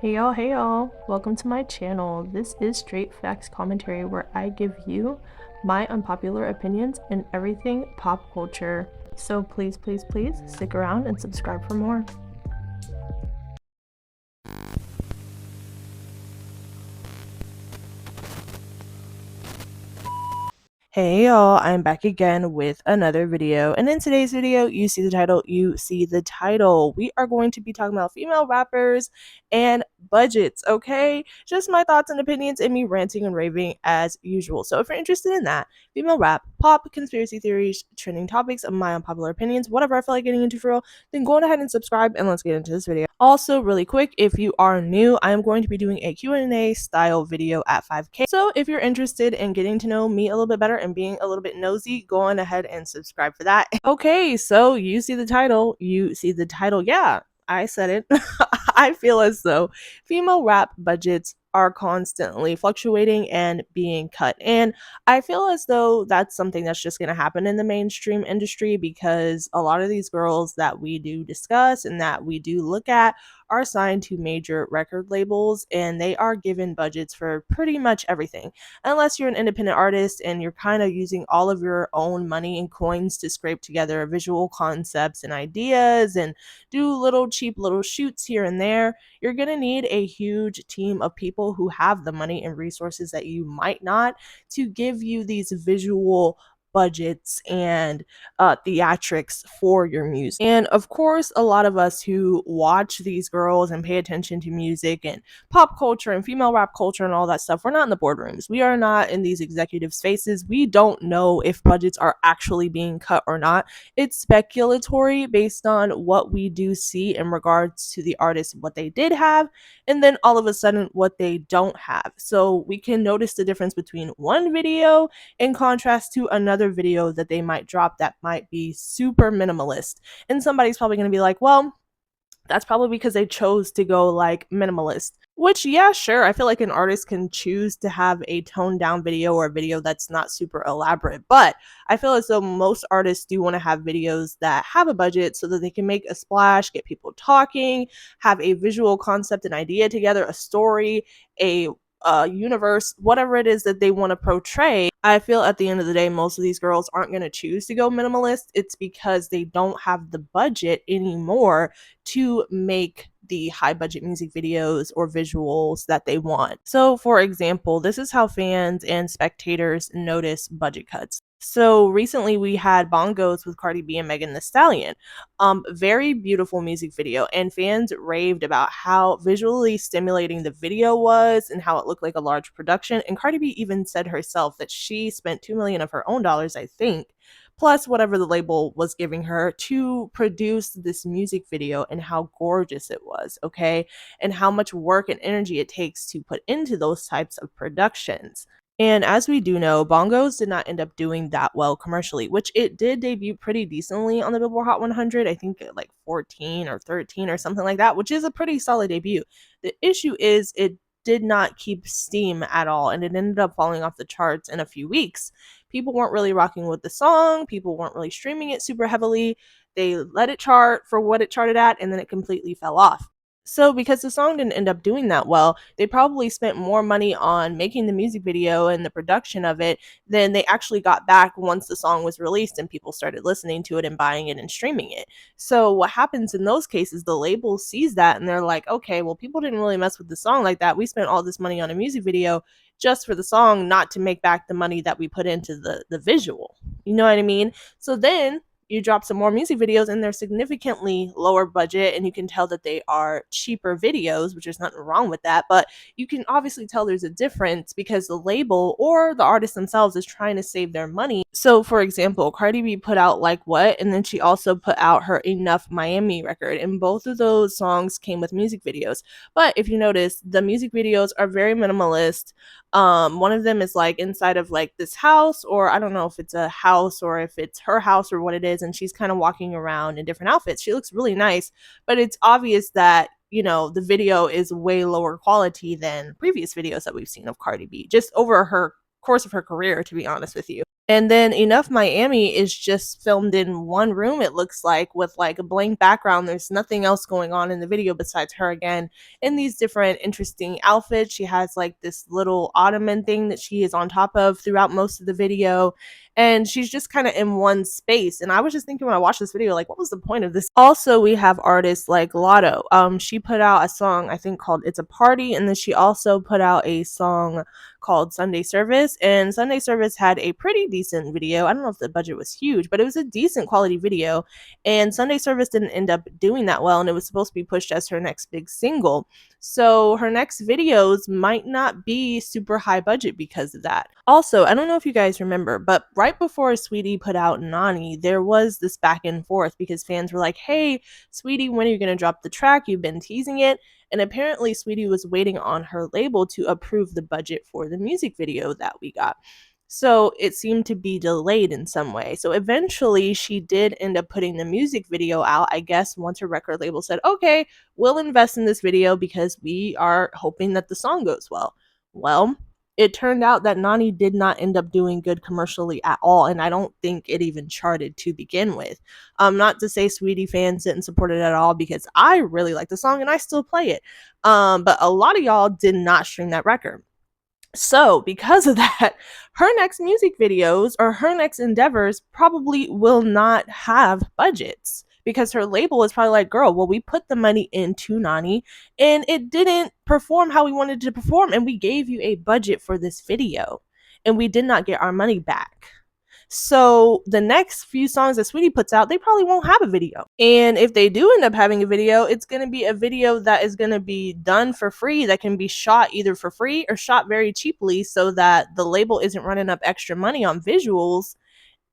Hey y'all, welcome to my channel. This is Straight Facts Commentary where I give you my unpopular opinions in everything pop culture. So please stick around and subscribe for more. Hey y'all, I'm back again with another video, and in today's video, you see the title. We are going to be talking about female rappers and budgets, okay? Just my thoughts and opinions and me ranting and raving as usual. So if you're interested in that, female rap, pop, conspiracy theories, trending topics, and my unpopular opinions, whatever I feel like getting into for real, then go ahead and subscribe and let's get into this video. Also, really quick, if you are new, I am going to be doing a Q&A style video at 5K. So if you're interested in getting to know me a little bit better and being a little bit nosy, go on ahead and subscribe for that. Okay, so you see the title. Yeah, I said it. I feel as though female rap budgets are constantly fluctuating and being cut. And I feel as though that's something that's just going to happen in the mainstream industry because a lot of these girls that we do discuss and that we do look at are signed to major record labels and they are given budgets for pretty much everything. Unless you're an independent artist and you're kind of using all of your own money and coins to scrape together visual concepts and ideas and do little cheap little shoots here and there, you're going to need a huge team of people who have the money and resources that you might not to give you these visual budgets and theatrics for your music. And of course, a lot of us who watch these girls and pay attention to music and pop culture and female rap culture and all that stuff, we're not in the boardrooms. We are not in these executive spaces. We don't know if budgets are actually being cut or not. It's speculatory based on what we do see in regards to the artists, what they did have, and then all of a sudden what they don't have. So we can notice the difference between one video in contrast to another video that they might drop that might be super minimalist. And somebody's probably going to be like, well, that's probably because they chose to go like minimalist. Which, yeah, sure. I feel like an artist can choose to have a toned down video or a video that's not super elaborate. But I feel as though most artists do want to have videos that have a budget so that they can make a splash, get people talking, have a visual concept and idea together, a story, a universe, whatever it is that they want to portray. I feel at the end of the day, most of these girls aren't going to choose to go minimalist. It's because they don't have the budget anymore to make the high budget music videos or visuals that they want. So, for example, this is how fans and spectators notice budget cuts. So recently we had Bongos with Cardi B and Megan Thee Stallion. Very beautiful music video, and fans raved about how visually stimulating the video was and how it looked like a large production. And Cardi B even said herself that she spent 2 million of her own dollars, I think, plus whatever the label was giving her to produce this music video and how gorgeous it was, okay? And how much work and energy it takes to put into those types of productions. And as we do know, Bongos did not end up doing that well commercially, which it did debut pretty decently on the Billboard Hot 100. I think at like 14 or 13 or something like that, which is a pretty solid debut. The issue is it did not keep steam at all, and it ended up falling off the charts in a few weeks. People weren't really rocking with the song, people weren't really streaming it super heavily. They let it chart for what it charted at, and then it completely fell off. So, because the song didn't end up doing that well, they probably spent more money on making the music video and the production of it than they actually got back once the song was released and people started listening to it and buying it and streaming it. So, what happens in those cases, the label sees that and they're like, okay, well, people didn't really mess with the song like that. We spent all this money on a music video just for the song, not to make back the money that we put into the visual. You know what I mean? So then you drop some more music videos and they're significantly lower budget, and you can tell that they are cheaper videos, which is nothing wrong with that, but you can obviously tell there's a difference because the label or the artist themselves is trying to save their money. So for example, Cardi B put out Like What, and then she also put out her Enough Miami record, and both of those songs came with music videos. But if you notice, the music videos are very minimalist. One of them is like inside of like this house, or I don't know if it's a house or if it's her house or what it is, and she's kind of walking around in different outfits. She looks really nice, but it's obvious that the video is way lower quality than previous videos that we've seen of Cardi B just over her course of her career, to be honest with you. And then Enough Miami is just filmed in one room, it looks like, with like a blank background. There's nothing else going on in the video besides her again in these different interesting outfits. She has like this little ottoman thing that she is on top of throughout most of the video. And she's just kind of in one space. And I was just thinking when I watched this video, like, what was the point of this? Also, we have artists like Lotto. She put out a song, I think, called It's a Party. And then she also put out a song called Sunday Service, and Sunday Service had a pretty decent video. I don't know if the budget was huge, but it was a decent quality video, and Sunday Service didn't end up doing that well, and it was supposed to be pushed as her next big single. So her next videos might not be super high budget because of that. Also, I don't know if you guys remember, but right before Sweetie put out Nani, there was this back and forth because fans were like, hey, Sweetie, when are you going to drop the track? You've been teasing it. And apparently, Sweetie was waiting on her label to approve the budget for the music video that we got. So it seemed to be delayed in some way. So eventually, she did end up putting the music video out, I guess, once her record label said, okay, we'll invest in this video because we are hoping that the song goes well. Well, it turned out that Nani did not end up doing good commercially at all, and I don't think it even charted to begin with. Not to say Sweetie fans didn't support it at all, because I really like the song and I still play it. But a lot of y'all did not stream that record. So, because of that, her next music videos or her next endeavors probably will not have budgets, because her label is probably like, girl, well, we put the money into Nani and it didn't perform how we wanted to perform, and we gave you a budget for this video and we did not get our money back. So the next few songs that Sweetie puts out, they probably won't have a video. And if they do end up having a video, it's going to be a video that is going to be done for free, that can be shot either for free or shot very cheaply, so that the label isn't running up extra money on visuals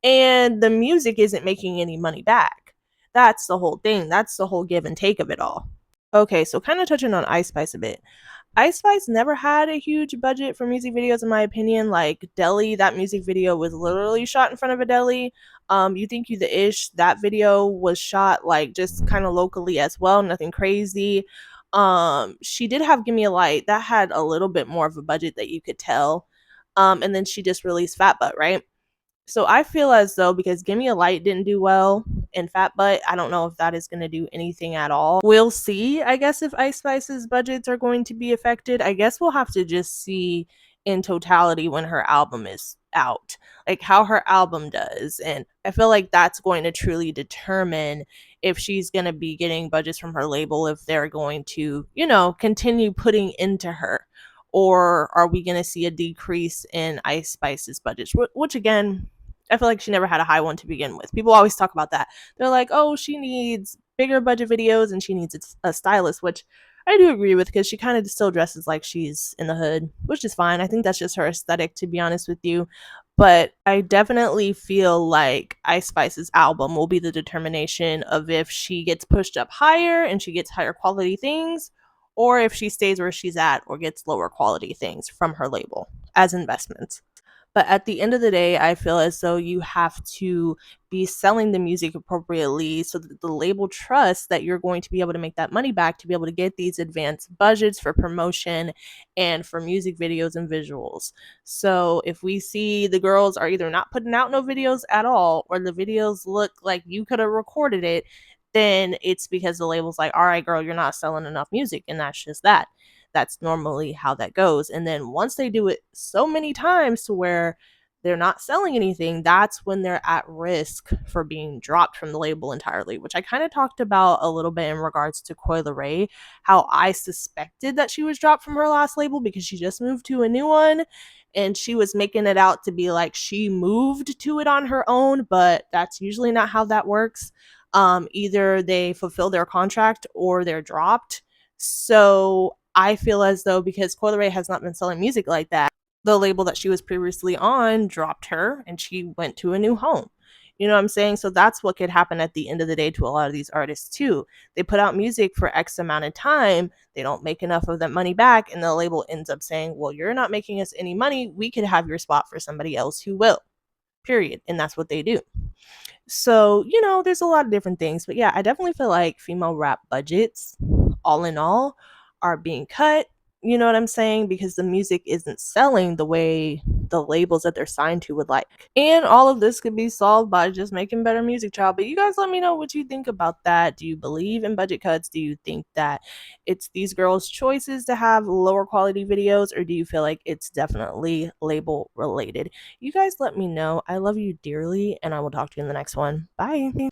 and the music isn't making any money back. That's the whole thing. That's the whole give and take of it all. Okay, so kind of touching on Ice Spice a bit. Ice Spice never had a huge budget for music videos, in my opinion. Like Deli, that music video was literally shot in front of a deli. You Think You the Ish, that video was shot like just kind of locally as well, nothing crazy. She did have Gimme a Light, that had a little bit more of a budget that you could tell. And then she just released Fat Butt, right? So I feel as though because Gimme a Light didn't do well and Fat Butt, I don't know if that is going to do anything at all. We'll see, I guess, if Ice Spice's budgets are going to be affected. I guess we'll have to just see in totality when her album is out, like how her album does. And I feel like that's going to truly determine if she's going to be getting budgets from her label, if they're going to, continue putting into her, or are we going to see a decrease in Ice Spice's budgets, which again, I feel like she never had a high one to begin with. People always talk about that. They're like, oh, she needs bigger budget videos and she needs a stylist, which I do agree with, because she kind of still dresses like she's in the hood, which is fine. I think that's just her aesthetic, to be honest with you. But I definitely feel like Ice Spice's album will be the determination of if she gets pushed up higher and she gets higher quality things, or if she stays where she's at or gets lower quality things from her label as investments. But at the end of the day, I feel as though you have to be selling the music appropriately so that the label trusts that you're going to be able to make that money back, to be able to get these advanced budgets for promotion and for music videos and visuals. So if we see the girls are either not putting out no videos at all, or the videos look like you could have recorded it, then it's because the label's like, all right, girl, you're not selling enough music, and that's just that. That's normally how that goes. And then once they do it so many times to where they're not selling anything, that's when they're at risk for being dropped from the label entirely, which I kind of talked about a little bit in regards to Coi Leray, how I suspected that she was dropped from her last label because she just moved to a new one, and she was making it out to be like she moved to it on her own, but that's usually not how that works. Either they fulfill their contract or they're dropped. So I feel as though because Coi Leray has not been selling music like that, the label that she was previously on dropped her and she went to a new home. You know what I'm saying? So that's what could happen at the end of the day to a lot of these artists too. They put out music for X amount of time, they don't make enough of that money back, and the label ends up saying, well, you're not making us any money, we could have your spot for somebody else who will. Period. And that's what they do. So, there's a lot of different things. But yeah, I definitely feel like female rap budgets, all in all, are being cut. You know what I'm saying? Because the music isn't selling the way the labels that they're signed to would like. And all of this could be solved by just making better music, child. But you guys let me know what you think about that. Do you believe in budget cuts? Do you think that it's these girls' choices to have lower quality videos, or do you feel like it's definitely label related? You guys let me know. I love you dearly, and I will talk to you in the next one. Bye.